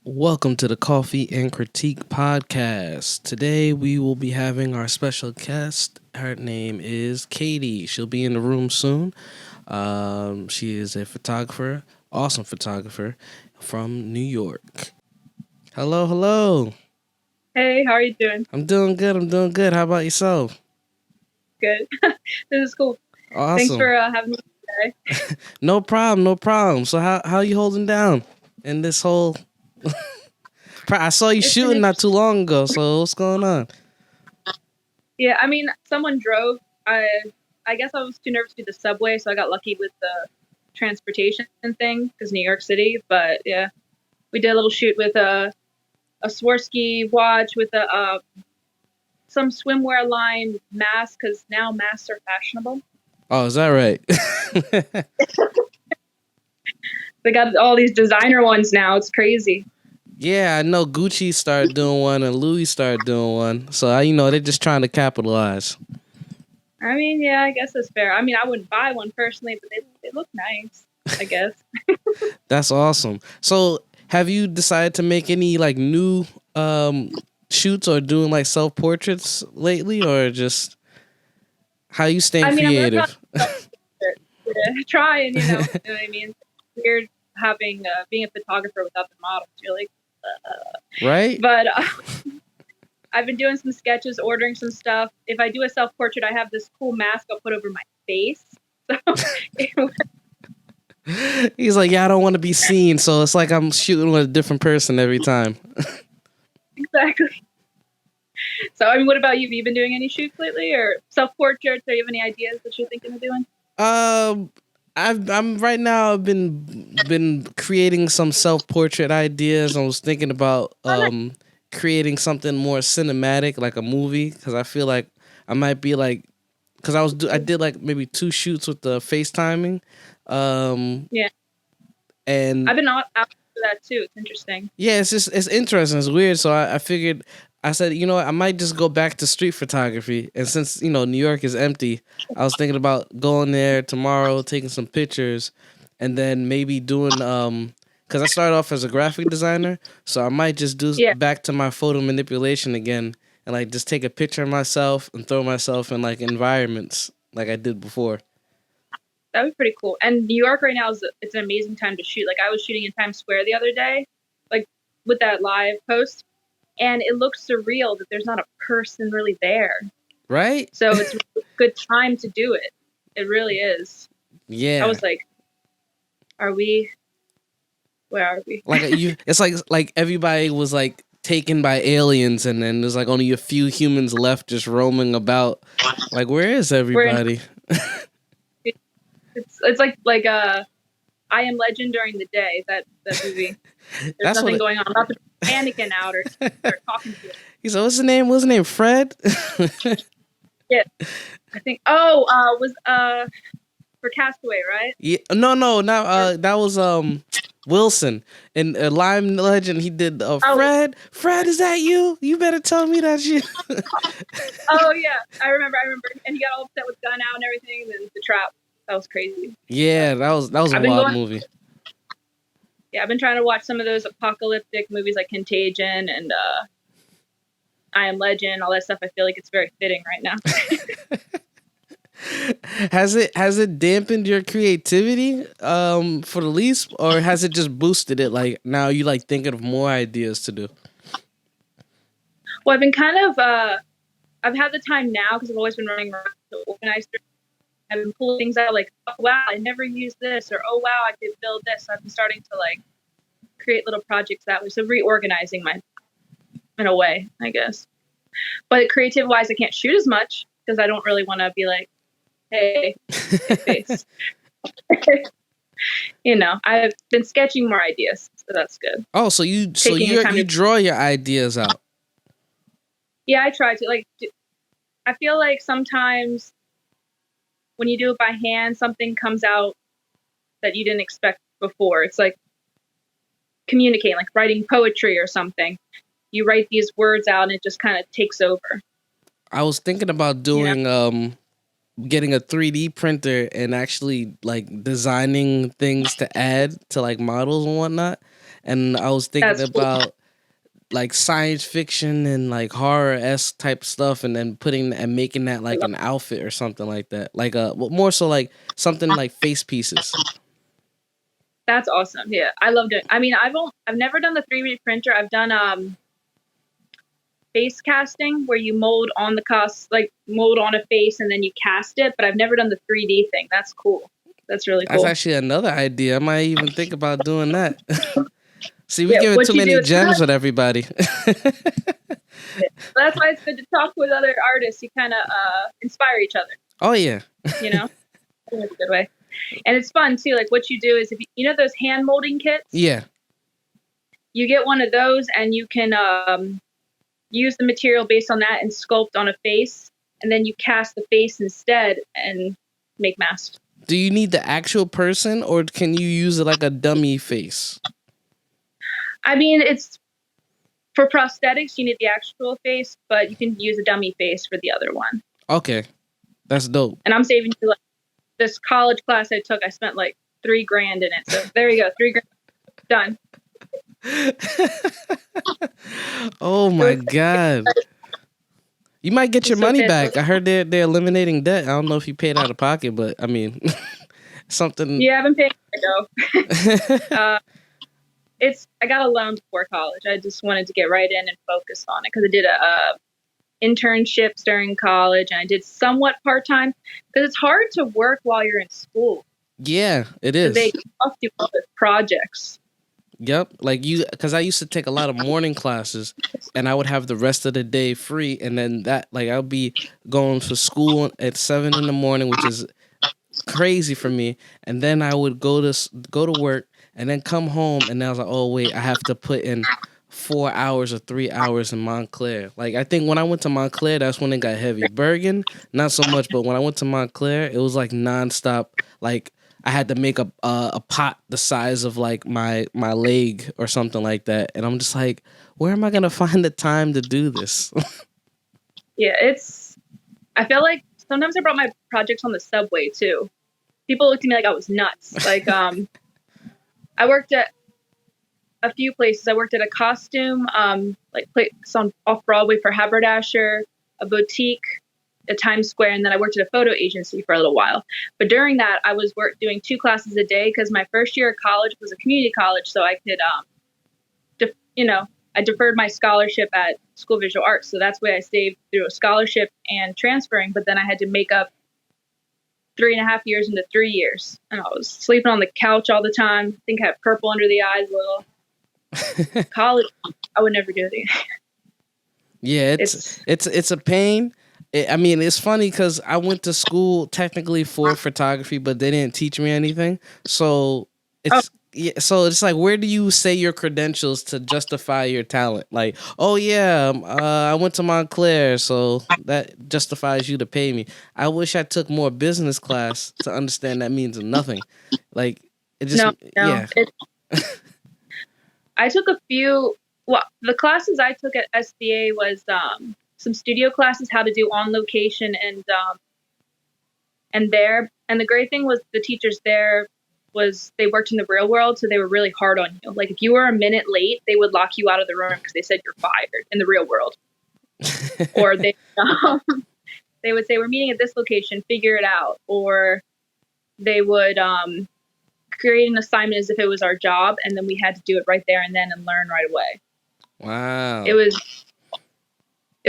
Welcome to the Coffee and Critique podcast. Today we will be having our special guest. Her name is Katie. She'll be in the room soon. She is a photographer, awesome photographer from New York. Hello, hello. Hey, how are you doing? I'm doing good. How about yourself? Good. This is cool. Awesome. Thanks for having me today. No problem. So how are you holding down in this whole... I saw you shooting not too long ago, so what's going on? Yeah, I mean, someone drove. I guess I was too nervous to do the subway, so I got lucky with the transportation thing because New York City. But yeah, we did a little shoot with a Swarovski watch with some swimwear line mask because now masks are fashionable. Oh, is that right? They got all these designer ones now. It's crazy. Yeah, I know Gucci started doing one and Louis started doing one. So, they're just trying to capitalize. I mean, yeah, I guess that's fair. I mean, I wouldn't buy one personally, but they look nice, I guess. That's awesome. So, have you decided to make any like new shoots or doing like self-portraits lately, or just how you staying creative? Trying, you know what I mean? It's weird having being a photographer without the models. You're like, right? But I've been doing some sketches, ordering some stuff. If I do a self-portrait, I have this cool mask I'll put over my face. So he's like, yeah, I don't want to be seen, so it's like I'm shooting with a different person every time. Exactly. So, I mean, what about you? Have you been doing any shoots lately, or self-portraits? Or do you have any ideas that you're thinking of doing? I'm right now. I've been creating some self-portrait ideas. I was thinking about creating something more cinematic, like a movie, because I feel like I might be like, because I did like maybe 2 shoots with the FaceTiming. Yeah, and I've been out for that too. It's interesting. Yeah, it's interesting. It's weird. So I figured. I said, I might just go back to street photography. And since, New York is empty, I was thinking about going there tomorrow, taking some pictures, and then maybe doing, because I started off as a graphic designer, so I might just do back to my photo manipulation again and like just take a picture of myself and throw myself in like environments like I did before. That would be pretty cool. And New York right now it's an amazing time to shoot. Like I was shooting in Times Square the other day, like with that live post. And it looks surreal that there's not a person really there. Right? So it's a good time to do it. It really is. Yeah. I was like, where are we? Like it's like everybody was like taken by aliens, and then there's like only a few humans left just roaming about. Like, where is everybody? It's like I Am Legend during the day, that movie. There's nothing going on. I'm about to be panicking out or start talking to you. He said, what's his name? What's his name? Fred? Yeah. I think was for Castaway, right? Yeah, no, not that was Wilson. In Lime Legend he did Fred. Fred, is that you? You better tell me that's you. Oh yeah. I remember. And he got all upset with gun out and everything, and then the trap. That was crazy. Yeah, that was a wild movie. Yeah, I've been trying to watch some of those apocalyptic movies like Contagion and I Am Legend, all that stuff. I feel like it's very fitting right now. Has it dampened your creativity for the least, or has it just boosted it? Like now you like thinking of more ideas to do? Well, I've been kind of I've had the time now because I've always been running around to organize. I've been pulling things out like, oh, wow, I never used this, or oh, wow, I could build this. So I've been starting to like create little projects that way. So reorganizing in a way, I guess. But creative wise, I can't shoot as much because I don't really want to be like, hey, face. I've been sketching more ideas, so that's good. Oh, so you draw your ideas out. Yeah, I try to. Like, I feel like sometimes when you do it by hand, something comes out that you didn't expect before. It's like communicating, like writing poetry or something. You write these words out and it just kind of takes over. I was thinking about doing getting a 3D printer and actually like designing things to add to like models and whatnot. and I was thinking That's cool. about like science fiction and like horror-esque type stuff, and then putting and making that like an outfit or something like that. Like more so like something like face pieces. That's awesome. Yeah, I loved it. I mean, I've never done the 3D printer. I've done face casting where you mold on mold on a face and then you cast it, but I've never done the 3D thing. That's cool. That's really cool. That's actually another idea. I might even think about doing that. See, we Yeah, giving what too you many do is gems with everybody. that's why it's good to talk with other artists. You kind of inspire each other, Oh yeah. you know? That's a good way. And it's fun too. Like what you do is if you know those hand molding kits? Yeah. You get one of those and you can use the material based on that and sculpt on a face, and then you cast the face instead and make masks. Do you need the actual person, or can you use it like a dummy face? I mean, it's for prosthetics, you need the actual face, but you can use a dummy face for the other one. Okay. That's dope. And I'm saving you like this college class I took, I spent like $3,000 in it. So there you go, $3,000 done. Oh my God. You might get your money back. I heard they're eliminating debt. I don't know if you paid out of pocket, but I mean something. Yeah, I've been paying to go. I got a loan before college. I just wanted to get right in and focus on it because I did internships during college, and I did somewhat part-time because it's hard to work while you're in school. Yeah, it is. They off you up with projects. Yep, because I used to take a lot of morning classes, and I would have the rest of the day free, and then I'll be going to school at 7 a.m, which is crazy for me, and then I would go to work, and then come home, and I was like, oh wait, I have to put in 4 hours or 3 hours in Montclair. Like I think when I went to Montclair, that's when it got heavy. Bergen, not so much, but when I went to Montclair, it was like nonstop. Like I had to make a pot the size of like my leg or something like that, and I'm just like, where am I gonna find the time to do this? Yeah, I feel like sometimes I brought my projects on the subway too. People looked at me like I was nuts. Like I worked at a few places. I worked at a costume place on off Broadway for Haberdasher, a boutique at Times Square, and then I worked at a photo agency for a little while. But during that, I was doing 2 classes a day because my first year of college was a community college, so I could, I deferred my scholarship at School of Visual Arts, so that's why I saved through a scholarship and transferring. But then I had to make up 3.5 years into 3 years, and I was sleeping on the couch all the time. I think I had purple under the eyes a little. College, I would never do it again. Yeah, it's a pain. I mean, it's funny because I went to school technically for photography, but they didn't teach me anything. So it's like, where do you say your credentials to justify your talent? Like, oh yeah, I went to Montclair, so that justifies you to pay me. I wish I took more business class to understand that means nothing. Like, it just yeah. I took a few. Well, the classes I took at SBA was some studio classes, how to do on location, and the great thing was the teachers there they worked in the real world, so they were really hard on you. Like if you were a minute late, they would lock you out of the room because they said you're fired in the real world. Or they would say, we're meeting at this location, figure it out. Or they would create an assignment as if it was our job, and then we had to do it right there and then and learn right away. Wow. It was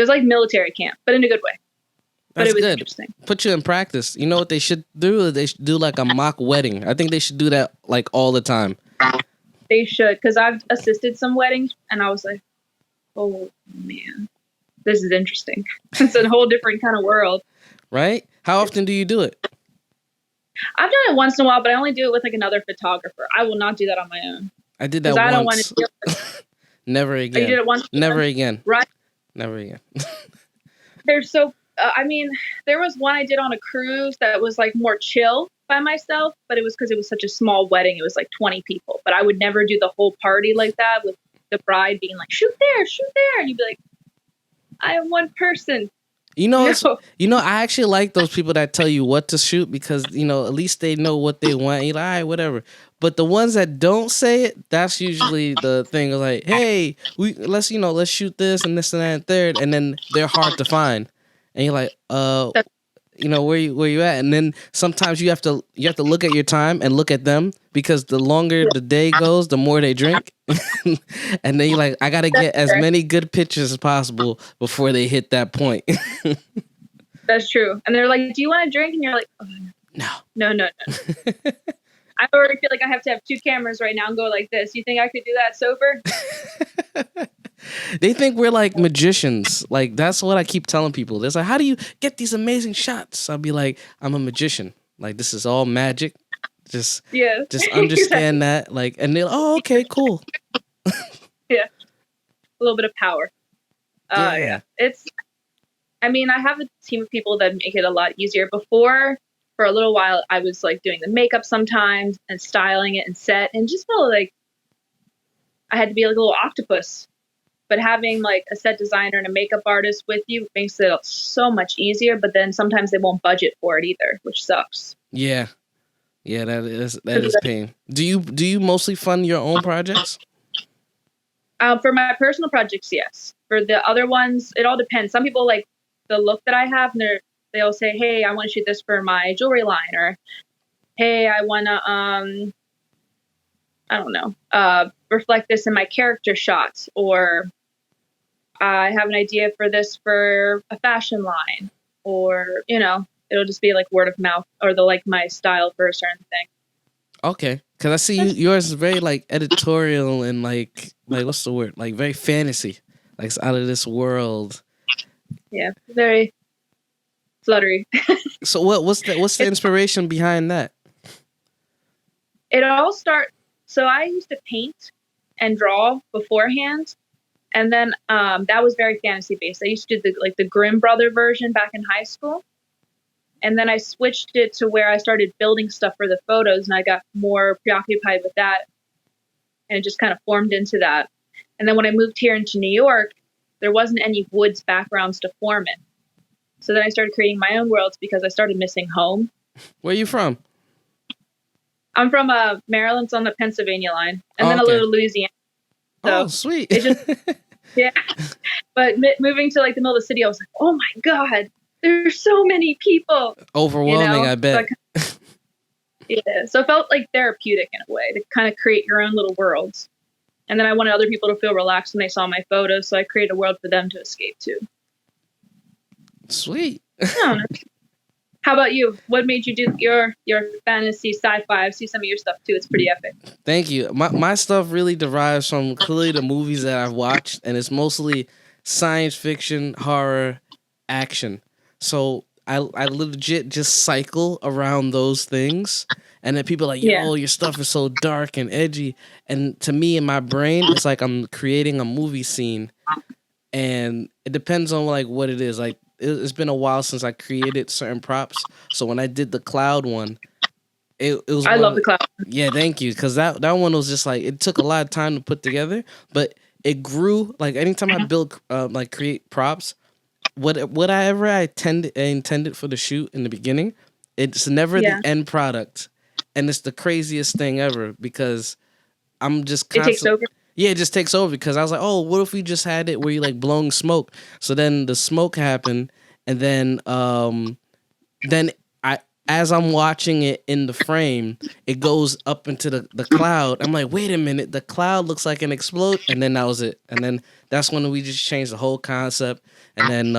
like military camp, but in a good way. That's but it was good. Interesting. Put you in practice. You know what they should do? They should do like a mock wedding. I think they should do that like all the time. They should, because I've assisted some weddings, and I was like, oh man, this is interesting. It's a whole different kind of world. Right? How often do you do it? I've done it once in a while, but I only do it with like another photographer. I will not do that on my own. I did that once. I don't want to do it. Never again. Oh, you did it once? Never again. Right? Never again. They're so, there was one I did on a cruise that was like more chill by myself, but it was because it was such a small wedding. It was like 20 people, but I would never do the whole party like that with the bride being like, shoot there. And you'd be like, I am one person. I actually like those people that tell you what to shoot because, at least they know what they want. You're like, all right, whatever. But the ones that don't say it, that's usually the thing of like, hey, let's let's shoot this and this and that and third, and then they're hard to find, and you're like, That's, where you at? And then sometimes you have to look at your time and look at them because the longer the day goes, the more they drink, and then you're like, I gotta get as fair. many good pictures as possible before they hit that point. That's true. And they're like, do you want to drink? And you're like, oh, No. no. I already feel like I have to have 2 cameras right now and go like this. You think I could do that sober? They think we're like magicians. Like that's what I keep telling people. They're like, how do you get these amazing shots? I'll be like, I'm a magician. Like this is all magic. Just understand that. Like, and they're like, oh, okay, cool. Yeah. A little bit of power. Yeah. I mean, I have a team of people that make it a lot easier. Before, for a little while, I was like doing the makeup sometimes and styling it and set, and just felt like I had to be like a little octopus. But having like a set designer and a makeup artist with you makes it so much easier. But then sometimes they won't budget for it either, which sucks. Yeah, that is pain. Do you mostly fund your own projects? For my personal projects, yes. For the other ones, it all depends. Some people like the look that I have, and they'll say, "Hey, I want to shoot this for my jewelry line," or "Hey, I want to I don't know, reflect this in my character shots," or "I have an idea for this for a fashion line," or it'll just be like word of mouth, or they'll like my style for a certain thing. Okay, because I see yours is very like editorial and like what's the word? Like very fantasy, like it's out of this world. Yeah, very fluttery. So what's the inspiration behind that? It all starts. So I used to paint and draw beforehand, and then that was very fantasy based. I used to do the Grimm brother version back in high school, and then I switched it to where I started building stuff for the photos, and I got more preoccupied with that, and it just kind of formed into that. And then when I moved here into New York, there wasn't any woods backgrounds to form it. So then I started creating my own worlds because I started missing home. Where are you from? I'm from Maryland, it's on the Pennsylvania line, and then a little Louisiana. So sweet. Yeah. But moving to like the middle of the city, I was like, oh my God, there's so many people. Overwhelming, I bet. Yeah. So it felt like therapeutic in a way to kind of create your own little worlds. And then I wanted other people to feel relaxed when they saw my photos, so I created a world for them to escape to. Sweet. I don't know. How about you? What made you do your fantasy sci-fi? I see some of your stuff too. It's pretty epic. Thank you. My stuff really derives from clearly the movies that I've watched, and it's mostly science fiction, horror, action. So I legit just cycle around those things, and then people are like, yo, your stuff is so dark and edgy. And to me, in my brain, it's like I'm creating a movie scene, and it depends on like what it is. Like it's been a while since I created certain props. So when I did the cloud one, it was. I love the cloud. Yeah, thank you, because that one was just like it took a lot of time to put together, but it grew. Like anytime I build create props, whatever I intended for the shoot in the beginning, it's never the end product, and it's the craziest thing ever because I'm just it takes over. Yeah, it just takes over because I was like, oh, what if we just had it where you like blowing smoke? So then the smoke happened, and then as I'm watching it in the frame, it goes up into the cloud. I'm like, wait a minute, the cloud looks like an explode, and then that was it. And then that's when we just changed the whole concept. And then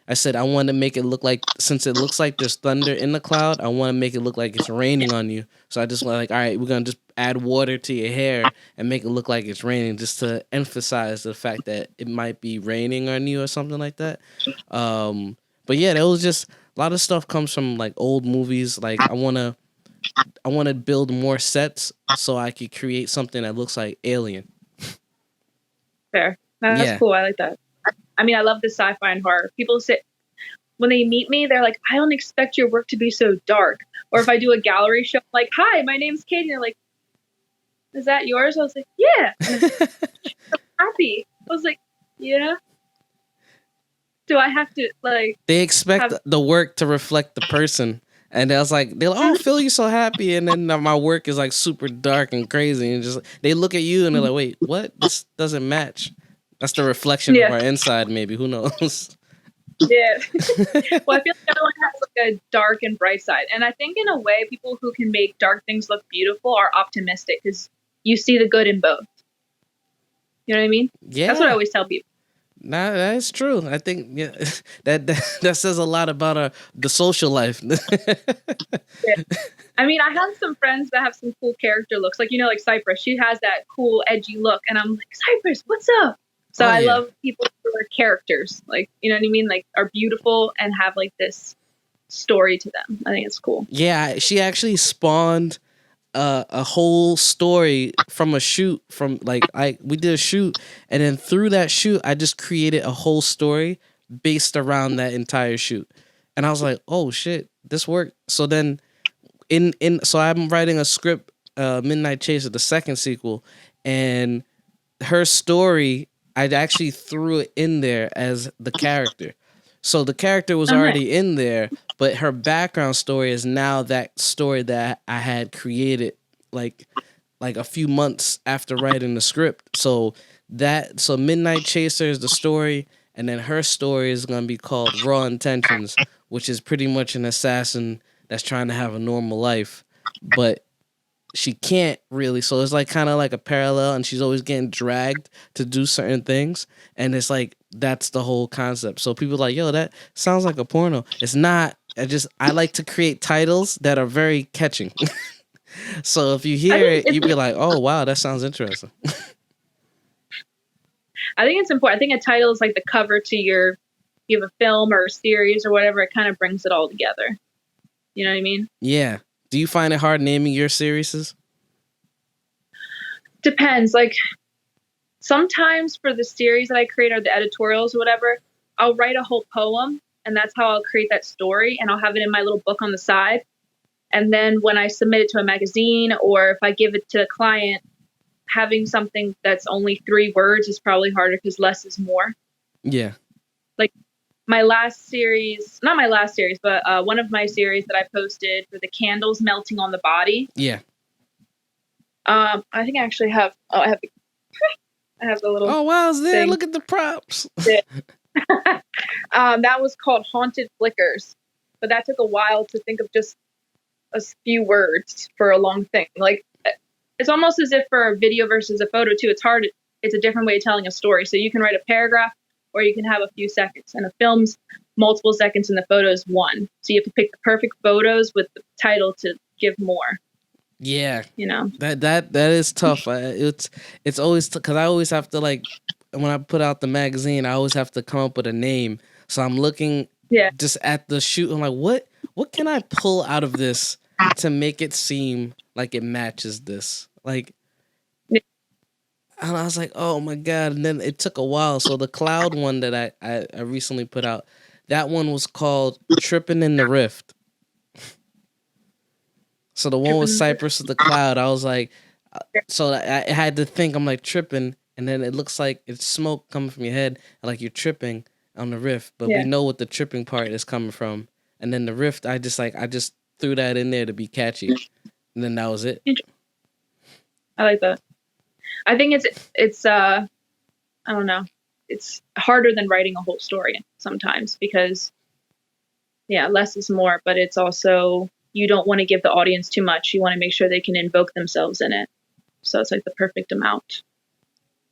I said I want to make it look like, since it looks like there's thunder in the cloud, I want to make it look like it's raining on you. So I just went like, all right, we're gonna just add water to your hair and make it look like it's raining, just to emphasize the fact that it might be raining on you or something like that. But yeah, there was just a lot of stuff comes from like old movies. Like I wanna build more sets so I could create something that looks like Alien. Fair. That's cool. I like that. I mean, I love the sci-fi and horror. People say when they meet me, they're like, I don't expect your work to be so dark. Or if I do a gallery show, I'm like, hi, my name's Katie. And they're like, is that yours? I was like, yeah. And I'm so happy. I was like, yeah. Do I have to like? They expect the work to reflect the person, And I was like, they're like, oh, Phil, you're so happy. And then my work is like super dark and crazy. And just they look at you and they're like, wait, what? This doesn't match. That's the reflection of Yeah. our inside, maybe. Who knows? Yeah. Well, I feel like everyone has like a dark and bright side. And I think in a way, people who can make dark things look beautiful are optimistic because you see the good in both. You know what I mean? Yeah. That's what I always tell people. Nah, that is true. I think that says a lot about the social life. Yeah. I mean, I have some friends that have some cool character looks. Like, like Cypress. She has that cool, edgy look. And I'm like, Cypress, what's up? So I love people who are characters. Like, you know what I mean? Like, are beautiful and have, like, this story to them. I think it's cool. Yeah, she actually spawned a whole story from a shoot we did a shoot, and then through that shoot I just created a whole story based around that entire shoot, and I was like, oh shit, this worked. So then so I'm writing a script, Midnight Chaser, the second sequel, and her story I actually threw it in there as the character. So the character was already in there, but her background story is now that story that I had created like a few months after writing the script. So Midnight Chaser is the story, and then her story is gonna be called Raw Intentions, which is pretty much an assassin that's trying to have a normal life, but she can't really. So it's like kind of like a parallel, and she's always getting dragged to do certain things, and it's like that's the whole concept. So people are like, yo, that sounds like a porno. It's not. I like to create titles that are very catching. So if you hear it, you'd be like, oh wow, that sounds interesting. I think it's important. I think a title is like the cover to you have a film or a series or whatever. It kind of brings it all together. You know what I mean? Yeah. Do you find it hard naming your series? Depends. Like sometimes for the series that I create or the editorials or whatever, I'll write a whole poem and that's how I'll create that story, and I'll have it in my little book on the side. And then when I submit it to a magazine or if I give it to a client, having something that's only 3 words is probably harder because less is more. Yeah. Like my last series, not my last series, but one of my series that I posted for the candles melting on the body. Yeah. I think I actually have. Oh, I have the little. Oh wow, it's there. Thing. Look at the props. That was called Haunted Flickers, but that took a while to think of just a few words for a long thing. Like it's almost as if for a video versus a photo too. It's hard. It's a different way of telling a story. So you can write a paragraph, or you can have a few seconds. And a film's multiple seconds, and the photo's 1. So you have to pick the perfect photos with the title to give more. Yeah, you know that is tough. It's always because I always have to, like, when I put out the magazine, I always have to come up with a name. So I'm looking just at the shoot. I'm like, what can I pull out of this to make it seem like it matches this? Like, and I was like, oh my god! And then it took a while. So the cloud one that I recently put out, that one was called Tripping in the Rift. So the one with Cypress with the cloud, I was like, so I had to think, I'm like tripping, and then it looks like it's smoke coming from your head, like you're tripping on the rift, but we know what the tripping part is coming from. And then the rift, I just threw that in there to be catchy, and then that was it. I like that. I think it's I don't know, it's harder than writing a whole story sometimes because less is more, but it's also, you don't want to give the audience too much. You want to make sure they can invoke themselves in it. So it's like the perfect amount.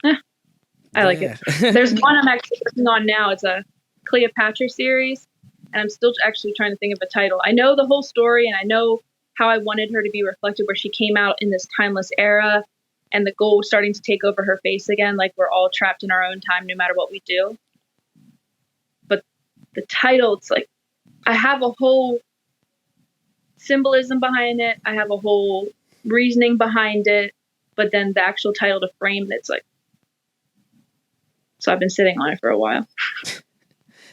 I like it. There's one I'm actually working on now. It's a Cleopatra series, and I'm still actually trying to think of a title. I know the whole story, and I know how I wanted her to be reflected, where she came out in this timeless era, and the gold was starting to take over her face again, like we're all trapped in our own time no matter what we do. But the title, it's like, I have a whole symbolism behind it. I have a whole reasoning behind it, but then the actual title to frame it's like, so I've been sitting on it for a while.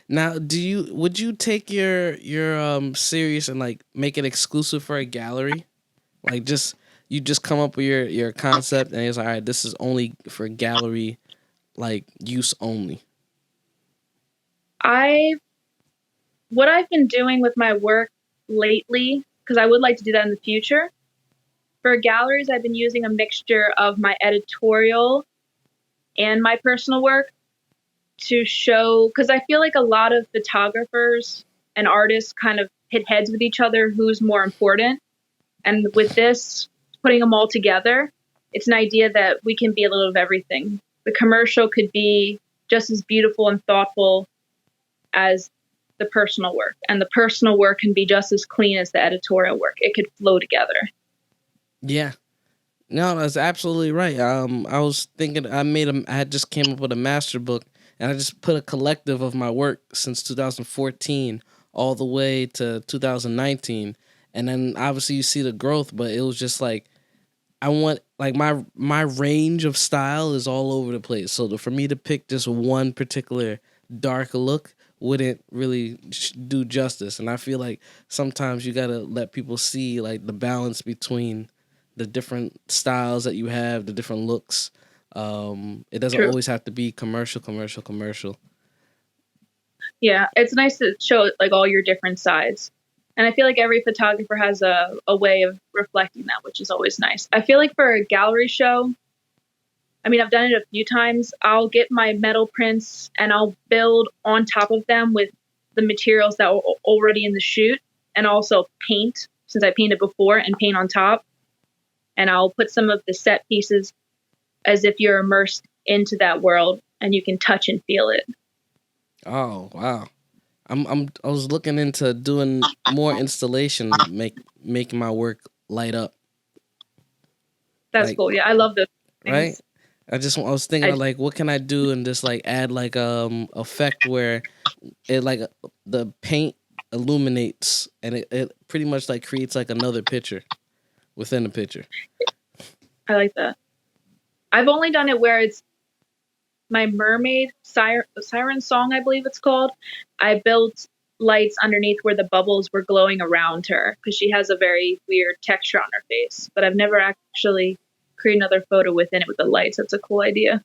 Now, would you take your series and like make it exclusive for a gallery? Like you just come up with your concept and it's like, all right, this is only for gallery, like use only. What I've been doing with my work lately because I would like to do that in the future. For galleries, I've been using a mixture of my editorial and my personal work to show, because I feel like a lot of photographers and artists kind of hit heads with each other who's more important. And with this, putting them all together, it's an idea that we can be a little of everything. The commercial could be just as beautiful and thoughtful as the personal work, and the personal work can be just as clean as the editorial work. It could flow together. Yeah. No, that's absolutely right. I was thinking I had just came up with a master book, and I just put a collective of my work since 2014 all the way to 2019, and then obviously you see the growth, but it was just like I want like my range of style is all over the place. So for me to pick just one particular dark look wouldn't really do justice, and I feel like sometimes you gotta let people see like the balance between the different styles that you have, the different looks. It doesn't True. always have to be commercial. Yeah, it's nice to show like all your different sides. And I feel like every photographer has a way of reflecting that, which is always nice. I feel like for a gallery show, I mean, I've done it a few times. I'll get my metal prints and I'll build on top of them with the materials that were already in the shoot, and also paint, since I painted before, and paint on top. And I'll put some of the set pieces as if you're immersed into that world and you can touch and feel it. Oh wow. I was looking into doing more installation, making my work light up. That's Like cool. Yeah, I love those right? things. I was thinking of like what can I do and just like add like effect where it like the paint illuminates and it pretty much like creates like another picture within the picture. I like that. I've only done it where it's my mermaid siren song, I believe it's called. I built lights underneath where the bubbles were glowing around her because she has a very weird texture on her face. But I've never actually created another photo within it with the lights. That's a cool idea.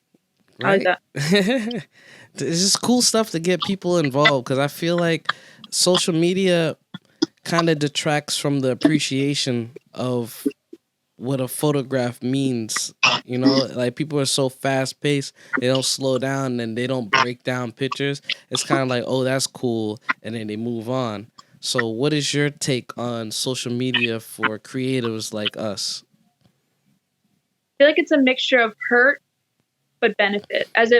Right? I like that. It's just cool stuff to get people involved because I feel like social media kind of detracts from the appreciation of what a photograph means. You know, like people are so fast paced, they don't slow down and they don't break down pictures. It's kind of like, oh, that's cool, and then they move on. So, what is your take on social media for creatives like us? I feel like it's a mixture of hurt but benefit, as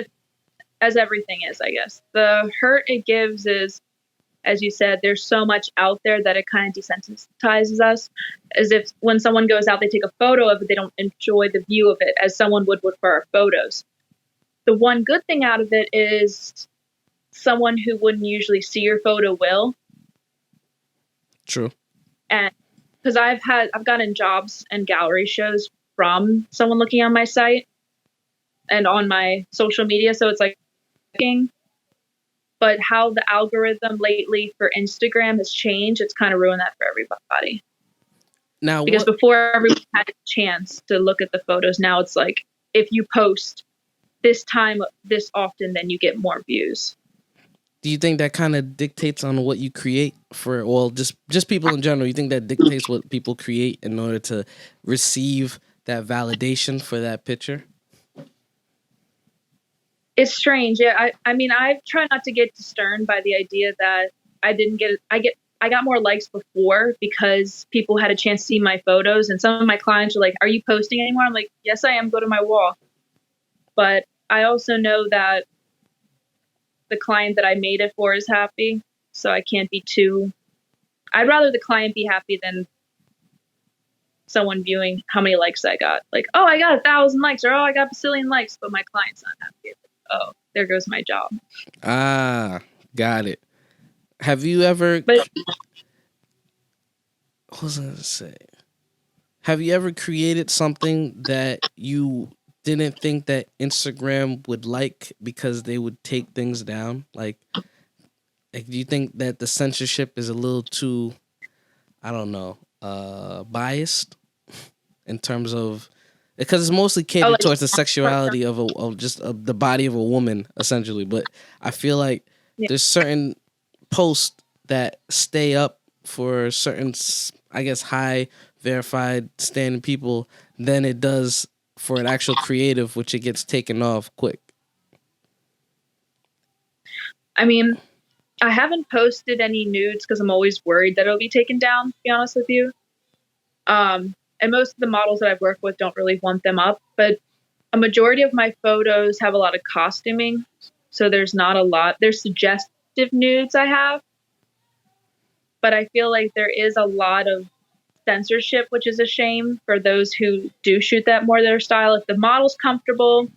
everything is, I guess. The hurt it gives is, as you said, there's so much out there that it kind of desensitizes us. As if when someone goes out, they take a photo of it, they don't enjoy the view of it as someone would for our photos. The one good thing out of it is someone who wouldn't usually see your photo will. True. And because I've gotten jobs and gallery shows from someone looking on my site and on my social media, so it's like, but how the algorithm lately for Instagram has changed, it's kind of ruined that for everybody. Now, because before everyone had a chance to look at the photos, now it's like if you post this time this often, then you get more views. Do you think that kind of dictates on what you create for, well, just people in general? You think that dictates what people create in order to receive that validation for that picture? It's strange. Yeah, I mean, I try not to get stern by the idea that I got more likes before because people had a chance to see my photos, and some of my clients are like, "Are you posting anymore?" I'm like, "Yes, I am. Go to my wall." But I also know that the client that I made it for is happy, so I can't be too. I'd rather the client be happy than someone viewing how many likes I got. Like, oh, I got 1,000 likes, or oh, I got a bazillion likes, but my client's not happy. Oh, there goes my job. Ah, got it. Have you ever? But What was I gonna say? Have you ever created something that you didn't think that Instagram would like because they would take things down? Like do you think that the censorship is a little too, I don't know, biased in terms of, because it's mostly catered towards the sexuality of the body of a woman essentially, but I feel like there's certain posts that stay up for certain, I guess, high verified standing people than it does for an actual creative, which it gets taken off quick. I mean, I haven't posted any nudes because I'm always worried that it'll be taken down, to be honest with you. And most of the models that I've worked with don't really want them up, but a majority of my photos have a lot of costuming. So there's not a lot. There's suggestive nudes I have, but I feel like there is a lot of censorship, which is a shame for those who do shoot that more their style. If the model's comfortable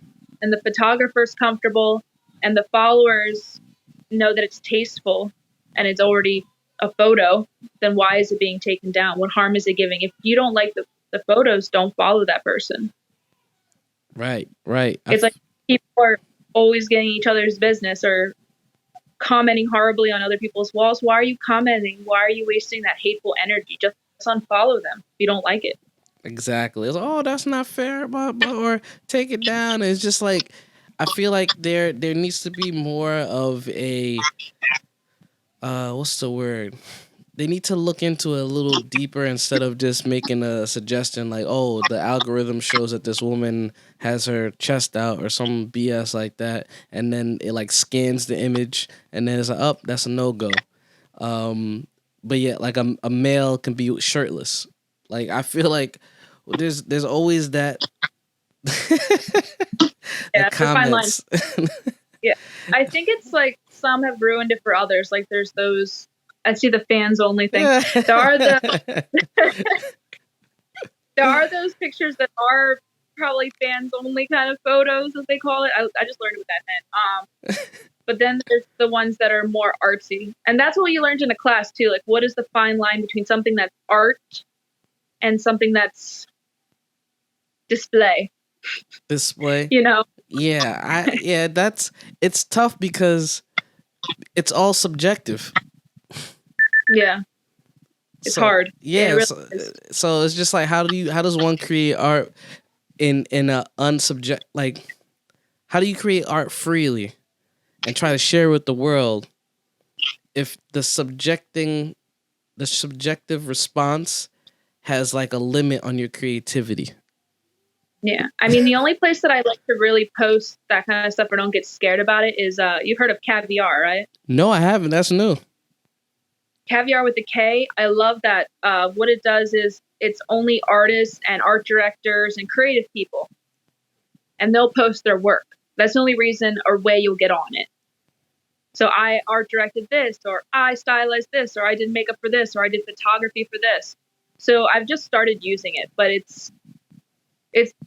and the photographer's comfortable and the followers know that it's tasteful and it's already a photo, then why is it being taken down? What harm is it giving? If you don't like the photos, don't follow that person. Right. It's like people are always getting each other's business or commenting horribly on other people's walls. Why are you commenting? Why are you wasting that hateful energy? Just unfollow them if you don't like it. Exactly. It's, oh, that's not fair, or take it down. It's just like, I feel like there needs to be more of a what's the word? They need to look into it a little deeper instead of just making a suggestion like, oh, the algorithm shows that this woman has her chest out or some BS like that, and then it like scans the image and then it's like, oh, that's a no-go. But yeah, like a male can be shirtless. Like I feel like there's always that Yeah, the comments. Yeah, I think it's like some have ruined it for others. Like there's those, I see the fans only thing. There are there are those pictures that are probably fans only kind of photos, as they call it. I just learned what that meant. But then there's the ones that are more artsy, and that's what you learned in a class too. Like, what is the fine line between something that's art and something that's display? Display. You know? Yeah, it's tough because it's all subjective. Yeah. It's hard. Yeah. It really so it's just like, how does one create art in a unsubject, like, how do you create art freely and try to share with the world if the subjective response has like a limit on your creativity? Yeah. I mean, the only place that I like to really post that kind of stuff or don't get scared about it is, you've heard of Caviar, right? No, I haven't. That's new. Caviar with a K. I love that. What it does is it's only artists and art directors and creative people, and they'll post their work. That's the only reason or way you'll get on it. So I art directed this, or I stylized this, or I did makeup for this, or I did photography for this. So I've just started using it, but it's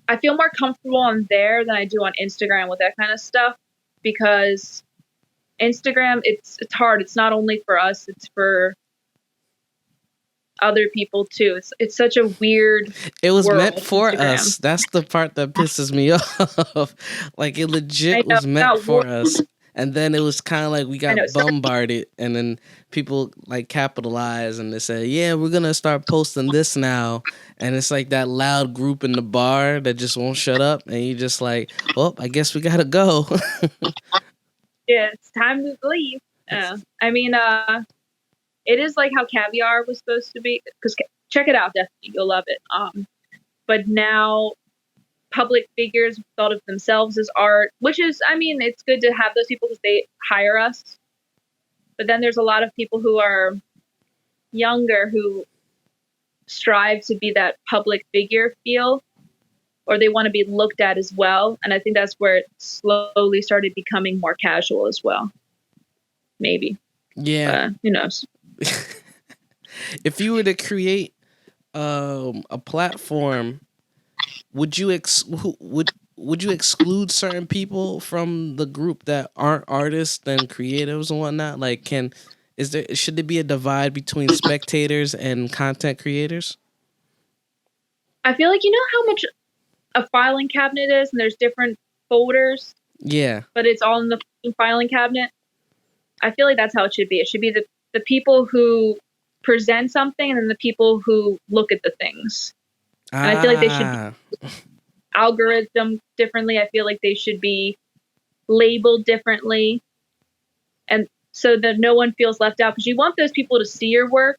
I feel more comfortable on there than I do on Instagram with that kind of stuff, because Instagram, it's hard. It's not only for us, it's for other people too. It's such a weird It was world, meant for Instagram. us. That's the part that pisses me off. Like, it legit was meant for us. And then it was kind of like we got bombarded, and then people like capitalize and they say, yeah, we're going to start posting this now. And it's like that loud group in the bar that just won't shut up. And you just like, well, I guess we got to go. Yeah, it's time to leave. I mean, it is like how Caviar was supposed to be. Because check it out, definitely, you'll love it. But now public figures thought of themselves as art, which is, I mean, it's good to have those people because they hire us. But then there's a lot of people who are younger who strive to be that public figure feel, or they want to be looked at as well. And I think that's where it slowly started becoming more casual as well. Maybe. Yeah. Who knows? If you were to create a platform, would you would you exclude certain people from the group that aren't artists and creatives and whatnot? Like, should there be a divide between spectators and content creators? I feel like, you know how much a filing cabinet is, and there's different folders. Yeah. But it's all in the filing cabinet. I feel like that's how it should be. It should be the people who present something and then the people who look at the things. And I feel like they should be algorithm differently. I feel like they should be labeled differently. And so that no one feels left out, because you want those people to see your work,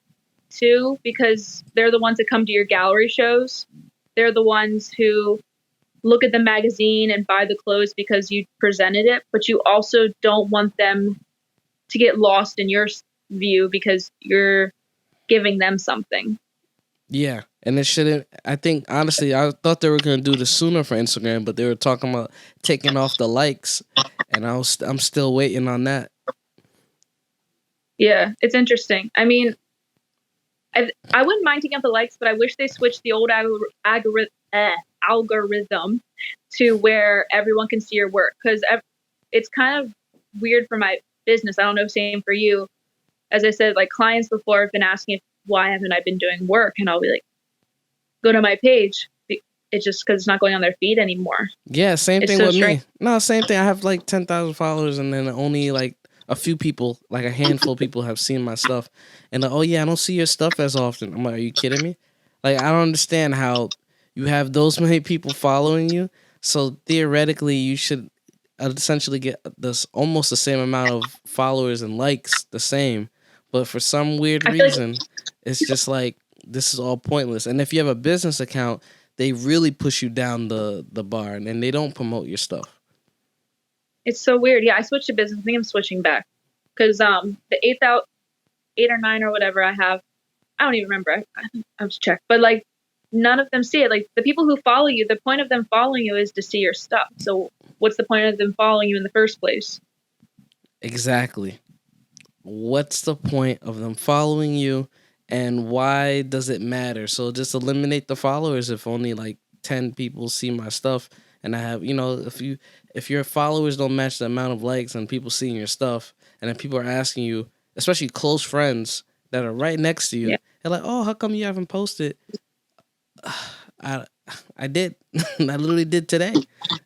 too, because they're the ones that come to your gallery shows. They're the ones who look at the magazine and buy the clothes because you presented it, but you also don't want them to get lost in your view because you're giving them something. Yeah, and it shouldn't. I think honestly, I thought they were gonna do this sooner for Instagram, but they were talking about taking off the likes, and I'm still waiting on that. Yeah, it's interesting. I mean, I wouldn't mind taking out the likes, but I wish they switched the old algorithm to where everyone can see your work, because it's kind of weird for my business. I don't know, same for you. As I said, like clients before have been asking why haven't I been doing work, and I'll be like, go to my page. It's just because it's not going on their feed anymore. Yeah, same It's thing so with strange. me. No, same thing. I have like 10,000 followers, and then only like a few people, like a handful of people, have seen my stuff. And like, oh yeah, I don't see your stuff as often. I'm like, are you kidding me? Like, I don't understand how you have those many people following you. So theoretically, you should essentially get this almost the same amount of followers and likes, the same. But for some weird I feel like reason, it's just like this is all pointless. And if you have a business account, they really push you down the bar, and then they don't promote your stuff. it's so weird. Yeah, I switched to business. I think I'm switching back because the 8 or 9 or whatever I have, I don't even remember. I have to check, but like none of them see it. Like the people who follow you, the point of them following you is to see your stuff. So what's the point of them following you in the first place? Exactly. What's the point of them following you, and why does it matter? So just eliminate the followers if only like 10 people see my stuff, and I have, if your followers don't match the amount of likes and people seeing your stuff, and then people are asking you, especially close friends that are right next to you, Yeah. they're like, "Oh, how come you haven't posted?" I I did. I literally did today,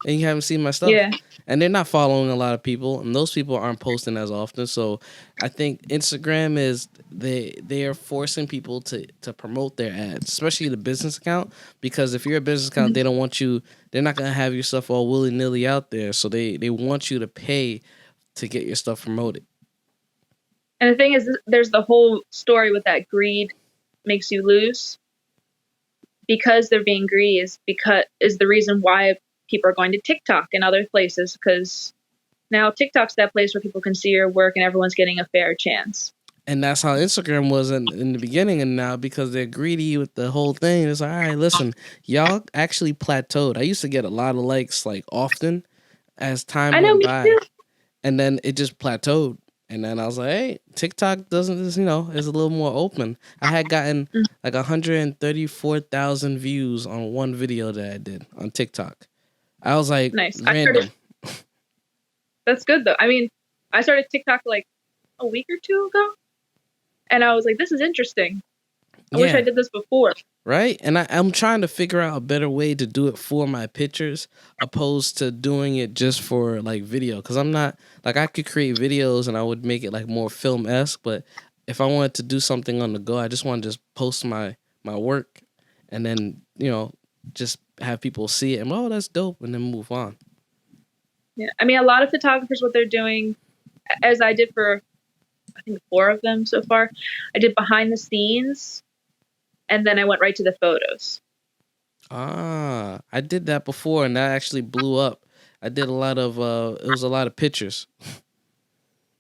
and you haven't seen my stuff. Yeah. And they're not following a lot of people, and those people aren't posting as often. So I think Instagram is they are forcing people to promote their ads, especially the business account, because if you're a business account, they don't want you. They're not gonna have your stuff all willy nilly out there. So they want you to pay to get your stuff promoted. And the thing is, there's the whole story with that greed makes you lose, because they're being greedy is the reason why people are going to TikTok and other places, because now TikTok's that place where people can see your work and everyone's getting a fair chance. And that's how Instagram was in the beginning, and now because they're greedy with the whole thing, it's like, all right, listen, y'all actually plateaued. I used to get a lot of likes like often as time I know, went me by, too. and then it just plateaued. And then I was like, hey, TikTok doesn't, is a little more open. I had gotten like 134,000 views on one video that I did on TikTok. I was like, Nice. random. That's good though. I mean, I started TikTok like a week or two ago, and I was like, this is interesting. I wish I did this before. Right? And I'm trying to figure out a better way to do it for my pictures opposed to doing it just for like video. Because I'm not, like, I could create videos and I would make it like more film-esque. But if I wanted to do something on the go, I just want to just post my work and then, just have people see it and, oh, that's dope, and then move on. Yeah. I mean, a lot of photographers, what they're doing, as I did for, I think 4 of them so far, I did behind the scenes, and then I went right to the photos. I did that before, and that actually blew up. I did a lot of, it was a lot of pictures.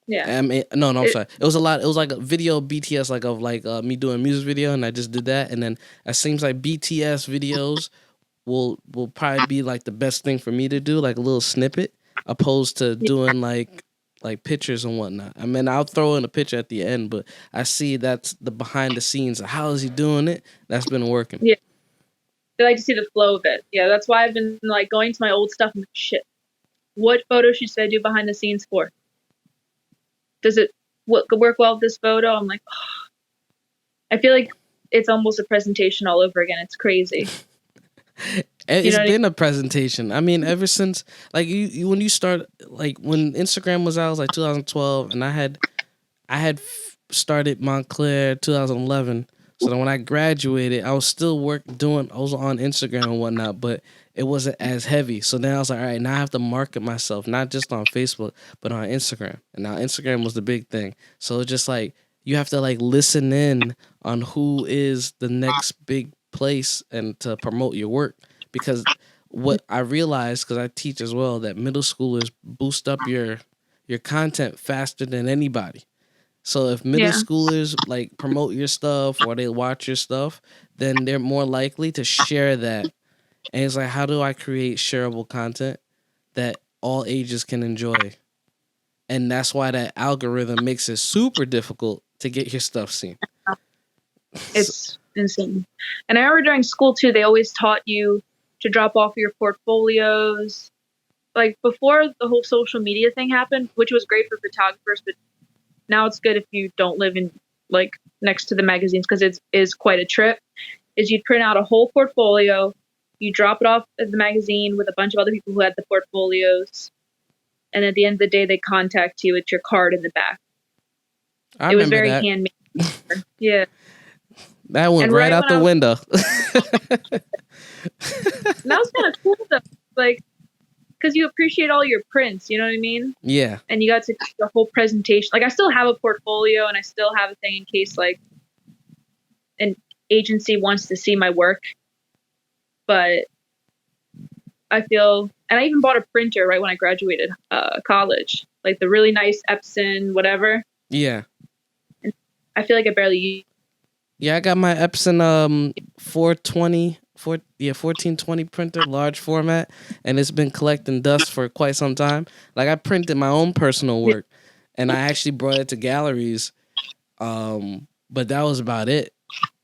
Yeah. I mean, no, I'm sorry. It was a lot. It was like a video BTS, like of like me doing a music video, and I just did that. And then it seems like BTS videos will probably be like the best thing for me to do, like a little snippet, opposed to doing like pictures and whatnot. I mean, I'll throw in a picture at the end, but I see that's the behind the scenes. How is he doing it? That's been working. Yeah. They like to see the flow of it. Yeah, that's why I've been like going to my old stuff and like, shit, what photo should I do behind the scenes for? Does it work well with this photo? I'm like, oh. I feel like it's almost a presentation all over again. It's crazy. It's been a presentation. I mean, ever since like you when you start, like when Instagram was out, it was like 2012, and I had started Montclair 2011. So then when I graduated, I was still I was on Instagram and whatnot, but it wasn't as heavy. So then I was like, all right, now I have to market myself, not just on Facebook, but on Instagram. And now Instagram was the big thing. So it's just like, you have to like listen in on who is the next big place and to promote your work. Because what I realized, because I teach as well, that middle schoolers boost up your content faster than anybody. So if middle Yeah. schoolers like promote your stuff or they watch your stuff, then they're more likely to share that. And it's like, how do I create shareable content that all ages can enjoy? And that's why that algorithm makes it super difficult to get your stuff seen. So, It's insane. And I remember during school too, they always taught you to drop off your portfolios. Like before the whole social media thing happened, which was great for photographers, but now it's good if you don't live in like next to the magazines because it is quite a trip. Is you'd print out a whole portfolio, you drop it off at the magazine with a bunch of other people who had the portfolios, and at the end of the day, they contact you with your card in the back. I It was remember very that. handmade. Yeah. That went And right out the window. that was kind of cool though, like because you appreciate all your prints. You know what I mean? Yeah. And you got to do the whole presentation. Like I still have a portfolio, and I still have a thing in case like an agency wants to see my work. But I feel, and I even bought a printer right when I graduated college, like the really nice Epson, whatever. Yeah. And I feel like I barely use. Yeah, I got my Epson 1420 printer, large format, and it's been collecting dust for quite some time. Like I printed my own personal work, and I actually brought it to galleries, but that was about it.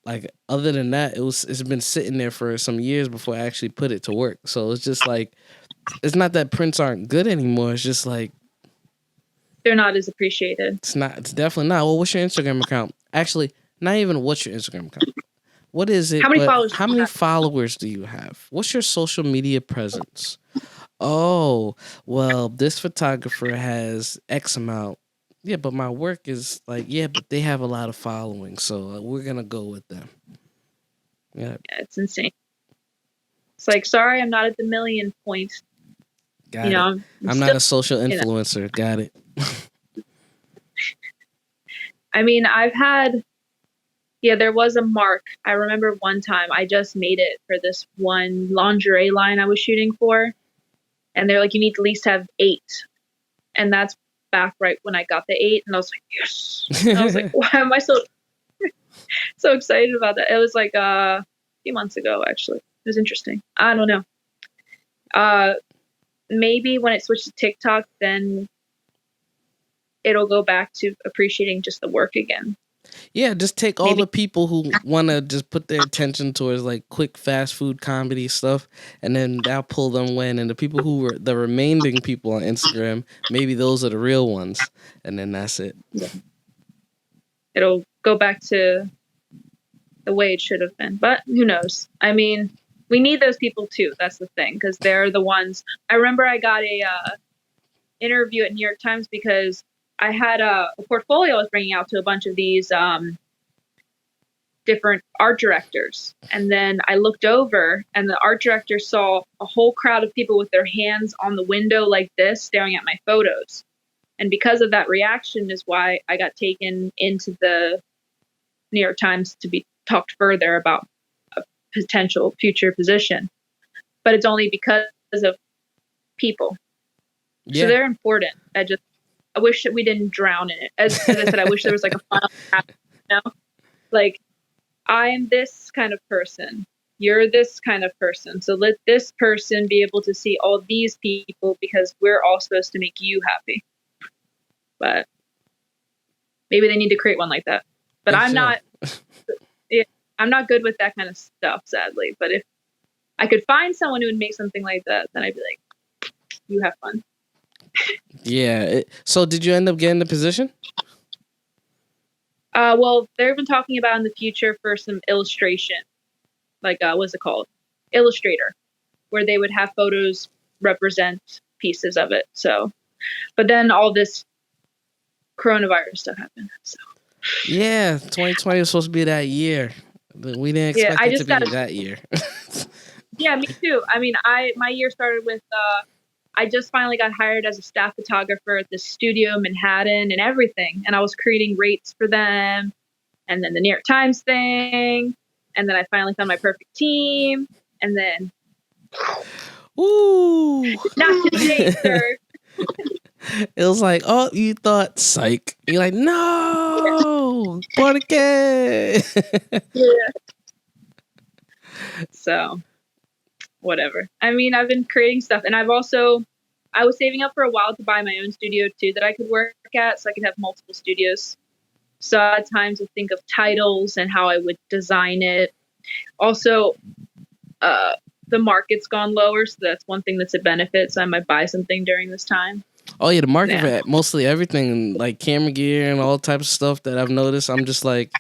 Like other than that, it's been sitting there for some years before I actually put it to work. So it's just like, it's not that prints aren't good anymore. It's just like They're not as appreciated. it's not. It's definitely not. Well, what's your Instagram account? Actually, not even what's your Instagram account. What is it? How many followers? How many followers do you have? What's your social media presence? Oh, well, this photographer has X amount. Yeah, but my work is like, yeah, but they have a lot of following, so we're gonna go with them. Yeah, It's insane. It's like, sorry, I'm not at the million point. got it. I'm still, not a social influencer. Got it. I mean, I've had, there was a mark. I remember one time I just made it for this one lingerie line I was shooting for. And they're like, you need to at least have 8. And that's back right when I got the 8. And I was like, yes. And I was like, why am I so excited about that? It was like a few months ago, actually. It was interesting. I don't know. Maybe when it switched to TikTok, then it'll go back to appreciating just the work again. Yeah, just take all the people who want to just put their attention towards like quick fast food comedy stuff, and then that'll pull them in. And the people who were the remaining people on Instagram, maybe those are the real ones, and then that's it. Yeah. It'll go back to the way it should have been, but who knows? I mean, we need those people too. That's the thing, because they're the ones. I remember I got a interview at New York Times because I had a portfolio I was bringing out to a bunch of these different art directors. And then I looked over and the art director saw a whole crowd of people with their hands on the window like this, staring at my photos. And because of that reaction is why I got taken into the New York Times to be talked further about a potential future position. But it's only because of people. Yeah. So they're important. I wish that we didn't drown in it. As I said, I wish there was like a final chapter, like, I am this kind of person. You're this kind of person. So let this person be able to see all these people because we're all supposed to make you happy. But maybe they need to create one like that. But I'm not good with that kind of stuff, sadly. But if I could find someone who would make something like that, then I'd be like, you have fun. Yeah. So did you end up getting the position? Well, they've been talking about in the future for some illustration, like what's it called? Illustrator, where they would have photos represent pieces of it. So, but then all this coronavirus stuff happened. So. Yeah, 2020 was supposed to be that year. We didn't expect it to be that year. Yeah, me too. I mean, my year started with I just finally got hired as a staff photographer at the studio in Manhattan and everything. And I was creating rates for them, and then the New York Times thing. And then I finally found my perfect team. And then, Ooh. not today, sir. It was like, oh, you thought, psych. You're like, no, ¿por qué? Yeah. So, whatever. I mean, I've been creating stuff, and I was saving up for a while to buy my own studio too that I could work at, so I could have multiple studios. So I had time to think of titles and how I would design it. Also, the market's gone lower, so that's one thing that's a benefit. So I might buy something during this time. Oh yeah, the market for mostly everything, like camera gear and all types of stuff that I've noticed. I'm just like,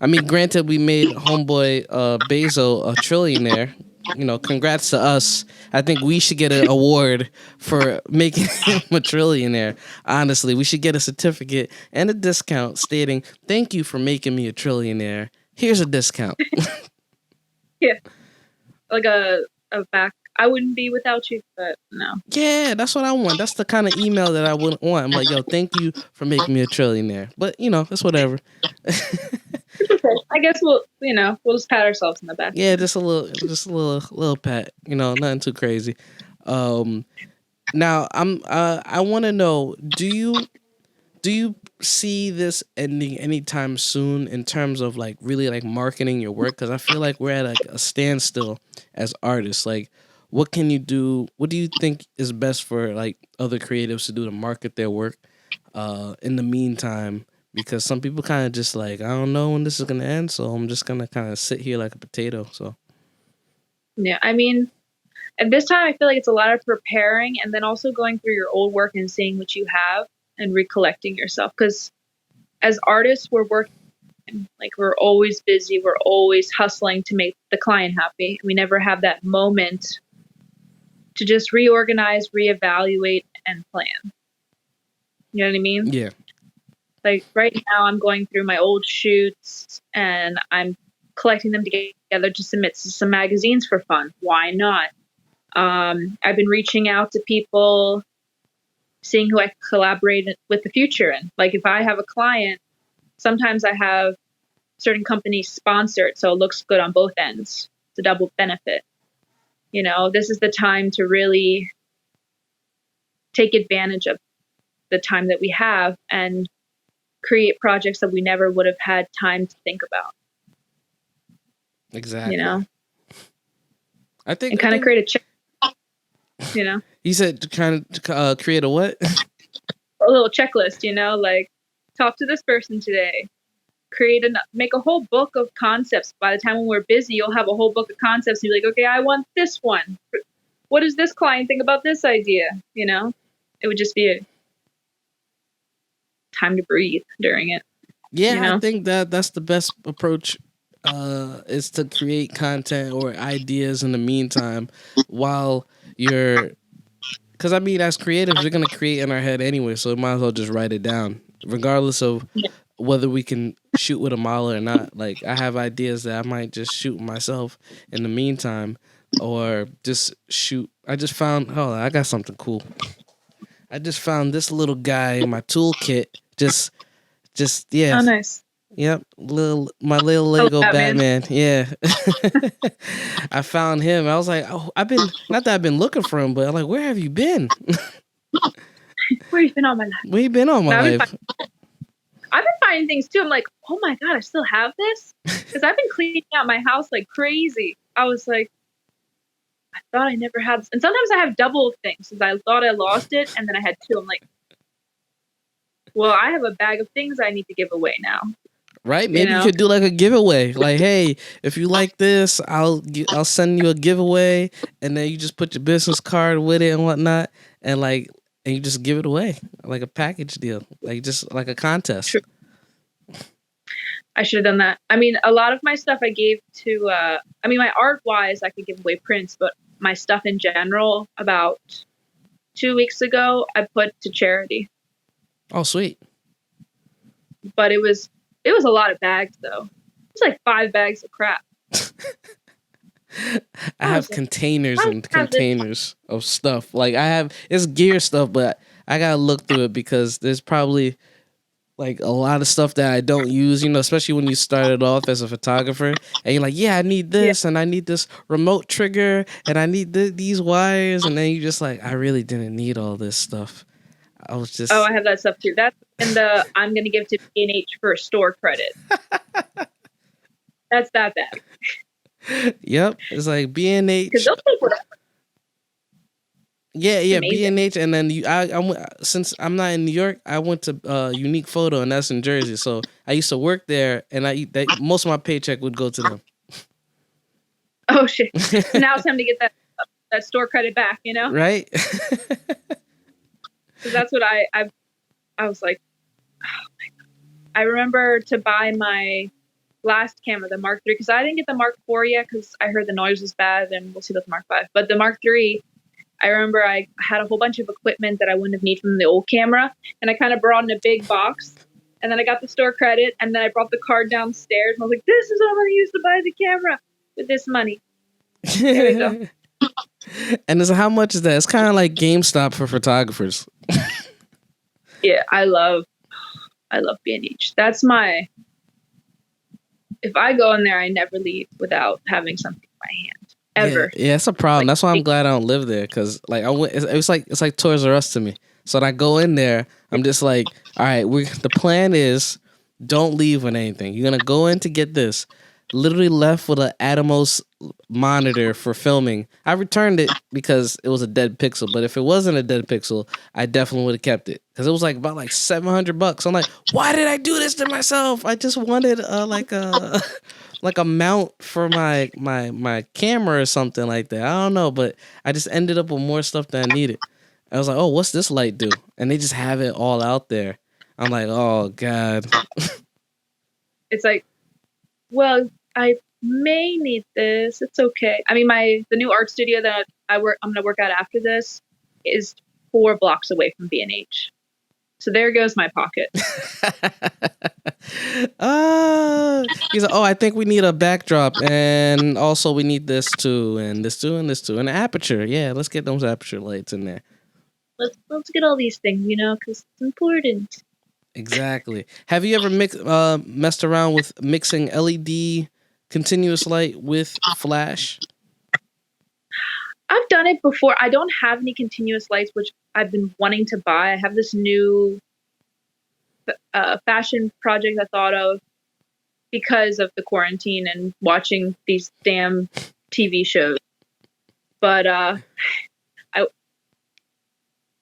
I mean, granted, we made homeboy Bezos a trillionaire. You know, congrats to us. I think we should get an award for making him a trillionaire. Honestly, we should get a certificate and a discount stating, "Thank you for making me a trillionaire. Here's a discount." Yeah, like a back. I wouldn't be without you, but no. Yeah, that's what I want. That's the kind of email that I wouldn't want. I'm like, yo, thank you for making me a trillionaire. But you know, it's whatever. I guess we'll just pat ourselves in the back. Yeah, just a little pat. You know, nothing too crazy. Now I want to know, do you see this ending anytime soon in terms of like really like marketing your work? Because I feel like we're at like a standstill as artists. Like, what can you do? What do you think is best for like other creatives to do to market their work in the meantime? Because some people kind of just like, I don't know when this is gonna end, so I'm just gonna kind of sit here like a potato. So yeah, I mean, at this time, I feel like it's a lot of preparing and then also going through your old work and seeing what you have and recollecting yourself. Because as artists, we're working, like we're always busy, we're always hustling to make the client happy. We never have that moment to just reorganize, reevaluate, and plan. You know what I mean? yeah, Like right now, I'm going through my old shoots and I'm collecting them together to submit to some magazines for fun. Why not? I've been reaching out to people, seeing who I collaborate with the future. And like if I have a client, sometimes I have certain companies sponsored, so it looks good on both ends. It's a double benefit. You know, this is the time to really take advantage of the time that we have and create projects that we never would have had time to think about. exactly. You know, I think and kind of create a check. You know, you said trying to create a what? A little checklist. You know, like talk to this person today. Make a whole book of concepts. By the time when we're busy, you'll have a whole book of concepts. And you're like, okay, I want this one. What does this client think about this idea? You know, it would just be a time to breathe during it. Yeah, you know? I think that's the best approach. Is to create content or ideas in the meantime while you're, because I mean, as creatives, we're gonna create in our head anyway, so we might as well just write it down, regardless of whether we can shoot with a model or not. Like, I have ideas that I might just shoot myself in the meantime, or just shoot. I just found, hold on, I got something cool. I just found this little guy in my toolkit. Just yeah. Oh, nice. Yep, my little Lego Batman. Yeah, I found him. I was like, oh, not that I've been looking for him, but I'm like, where have you been? Where you been all my life? Where you been all my life? I've been finding things too. I'm like, oh my god, I still have this, because I've been cleaning out my house like crazy. I was like, I thought I never had this, and sometimes I have double things. Since I thought I lost it, and then I had two. I'm like, well, I have a bag of things I need to give away now. Right? Maybe you could do like a giveaway. Like, hey, if you like this, I'll send you a giveaway, and then you just put your business card with it and whatnot, and you just give it away like a package deal, like just like a contest. True. I should have done that. I mean, a lot of my stuff I gave to. I mean, my art wise, I could give away prints, but my stuff in general, about 2 weeks ago, I put to charity. Oh, sweet. But it was a lot of bags, though. It's like 5 bags of crap. I I have was like, containers I and have this. containers of stuff. Like I have it's gear stuff, but I gotta look through it because there's probably like a lot of stuff that I don't use, especially when you started off as a photographer and you're like, yeah, I need Yeah. this and I need this remote trigger and I need these wires. And then you just like, I really didn't need all this stuff. I was Oh, just, I have that stuff too. That's in the I'm gonna give to B&H for store credit. That's that bad. yep. It's like Because B&H. they'll take whatever. Yeah, It's yeah, amazing. B&H. And then I went, since I'm not in New York, I went to Unique Photo and that's in Jersey. So I used to work there and most of my paycheck would go to them. Oh shit. So now it's time to get that store credit back, Right? Because that's what I was like, oh my God. I remember to buy my last camera, the Mark III, because I didn't get the Mark IV yet because I heard the noise was bad, and we'll see with the Mark V. But the Mark III, I remember I had a whole bunch of equipment that I wouldn't have needed from the old camera, and I kind of brought in a big box, and then I got the store credit, and then I brought the card downstairs, and I was like, this is what I'm going to use to buy the camera with this money. There we go. And it's how much is that? It's kind of like GameStop for photographers. Yeah, I love B&H. That's my, if I go in there, I never leave without having something in my hand. Ever. Yeah, it's a problem. Like, That's why I'm glad I don't live there. Cause like I went, it's like Toys R Us to me. So when I go in there, I'm just like, all right, the plan is don't leave with anything. You're gonna go in to get this. Literally left with an Atomos monitor for filming. I returned it because it was a dead pixel. But if it wasn't a dead pixel, I definitely would have kept it because it was like about like $700. I'm like, why did I do this to myself? I just wanted like a like a mount for my camera or something like that. I don't know, but I just ended up with more stuff than I needed. I was like, oh, what's this light do? And they just have it all out there. I'm like, oh God. it's like, well, I may need this. It's okay. I mean, the new art studio that I'm going to work at after this is 4 blocks away from B&H. So there goes my pocket. He's like, oh, I think we need a backdrop, and also we need this too, and this too, and this too, and an aperture. Yeah, let's get those aperture lights in there. Let's get all these things, because it's important. Exactly. Have you ever messed around with mixing LED continuous light with flash? I've done it before. I don't have any continuous lights, which I've been wanting to buy. I have this new fashion project I thought of because of the quarantine and watching these damn TV shows. But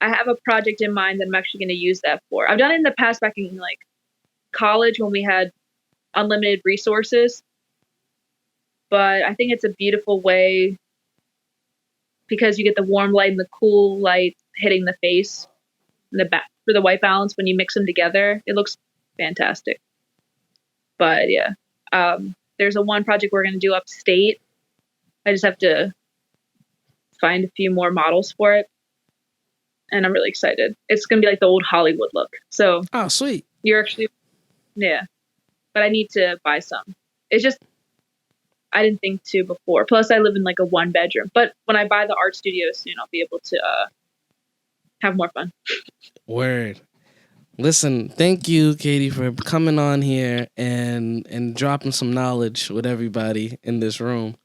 I have a project in mind that I'm actually going to use that for. I've done it in the past back in like college when we had unlimited resources. But I think it's a beautiful way because you get the warm light and the cool light hitting the face and the back for the white balance when you mix them together. It looks fantastic. But yeah, there's one project we're going to do upstate. I just have to find a few more models for it. And I'm really excited. It's going to be like the old Hollywood look. So, oh, sweet. You're actually, yeah. But I need to buy some. It's just, I didn't think to before. Plus, I live in like a 1-bedroom. But when I buy the art studio soon, I'll be able to have more fun. Word. Listen, thank you, Katie, for coming on here and dropping some knowledge with everybody in this room.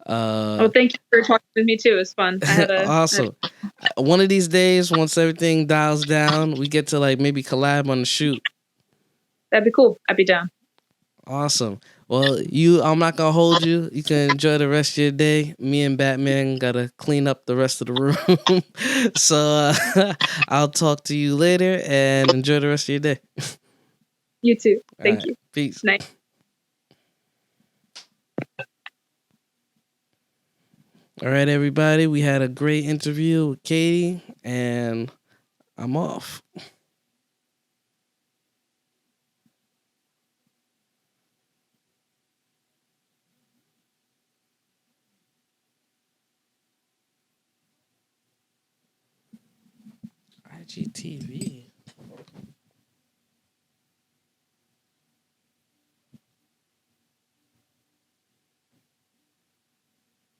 Thank you for talking with me too. It was fun. Awesome. One of these days, once everything dials down, we get to like maybe collab on the shoot. That'd be cool. I'd be down. Awesome. Well, I'm not gonna hold you. You can enjoy the rest of your day. Me and Batman gotta clean up the rest of the room. So I'll talk to you later and enjoy the rest of your day. You too. Thank you. Peace. Night. All right, everybody. We had a great interview with Katie, and I'm off. IGTV.